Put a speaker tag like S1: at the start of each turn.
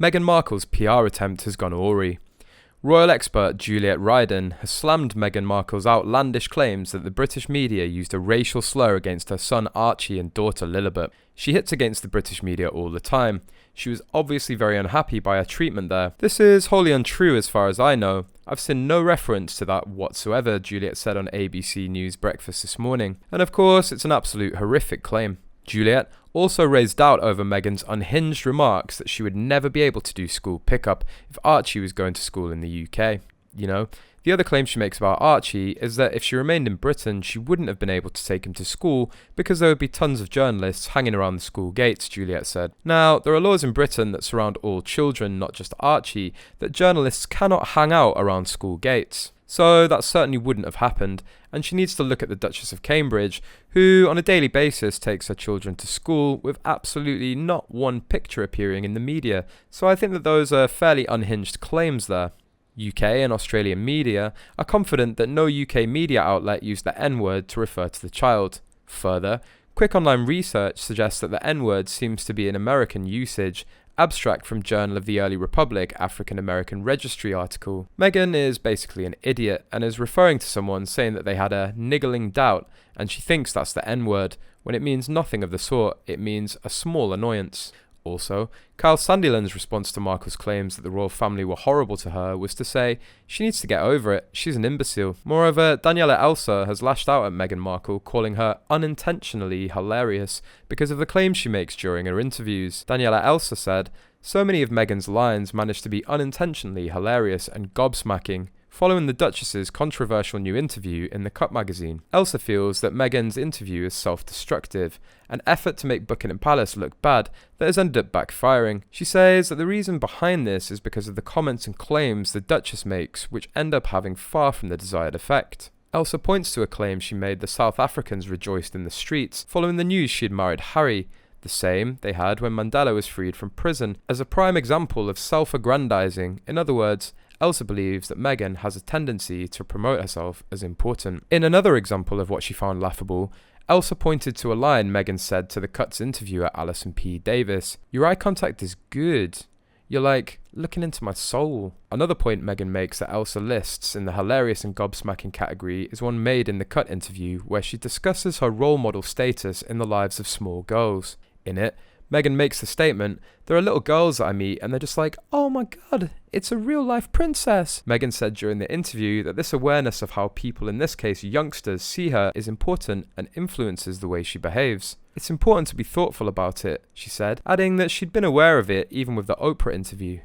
S1: Meghan Markle's PR attempt has gone awry. Royal expert Juliet Ryden has slammed Meghan Markle's outlandish claims that the British media used a racial slur against her son Archie and daughter Lilibet. She hits against the British media all the time. She was obviously very unhappy by her treatment there. This is wholly untrue as far as I know. I've seen no reference to that whatsoever, Juliet said on ABC News Breakfast this morning. And of course, it's an absolute horrific claim. Juliet also raised doubt over Meghan's unhinged remarks that she would never be able to do school pickup if Archie was going to school in the UK. You know, the other claim she makes about Archie is that if she remained in Britain, she wouldn't have been able to take him to school because there would be tons of journalists hanging around the school gates, Juliet said. Now, there are laws in Britain that surround all children, not just Archie, that journalists cannot hang out around school gates. So that certainly wouldn't have happened, and she needs to look at the Duchess of Cambridge, who on a daily basis takes her children to school with absolutely not one picture appearing in the media. So I think that those are fairly unhinged claims there. UK and Australian media are confident that no UK media outlet used the N-word to refer to the child. Further, quick online research suggests that the N-word seems to be an American usage, abstract from Journal of the Early Republic African American Registry article. Meghan is basically an idiot and is referring to someone saying that they had a niggling doubt and she thinks that's the N-word, when it means nothing of the sort. It means a small annoyance. Also, Kyle Sandilands' response to Markle's claims that the royal family were horrible to her was to say she needs to get over it, she's an imbecile. Moreover, Daniela Elser has lashed out at Meghan Markle, calling her unintentionally hilarious because of the claims she makes during her interviews. Daniela Elser said, "So many of Meghan's lines managed to be unintentionally hilarious and gobsmacking." Following the Duchess's controversial new interview in the Cut magazine, Elsa feels that Meghan's interview is self-destructive, an effort to make Buckingham Palace look bad that has ended up backfiring. She says that the reason behind this is because of the comments and claims the Duchess makes, which end up having far from the desired effect. Elsa points to a claim she made the South Africans rejoiced in the streets following the news she had married Harry, the same they had when Mandela was freed from prison, as a prime example of self-aggrandising. In other words, Elsa believes that Meghan has a tendency to promote herself as important. In another example of what she found laughable, Elsa pointed to a line Meghan said to the Cut's interviewer Alison P. Davis. "Your eye contact is good. You're like looking into my soul." Another point Meghan makes that Elsa lists in the hilarious and gobsmacking category is one made in the Cut interview where she discusses her role model status in the lives of small girls. In it, Meghan makes the statement, "There are little girls that I meet and they're just like, oh my god, it's a real life princess." Meghan said during the interview that this awareness of how people, in this case youngsters, see her is important and influences the way she behaves. "It's important to be thoughtful about it," she said, adding that she'd been aware of it even with the Oprah interview.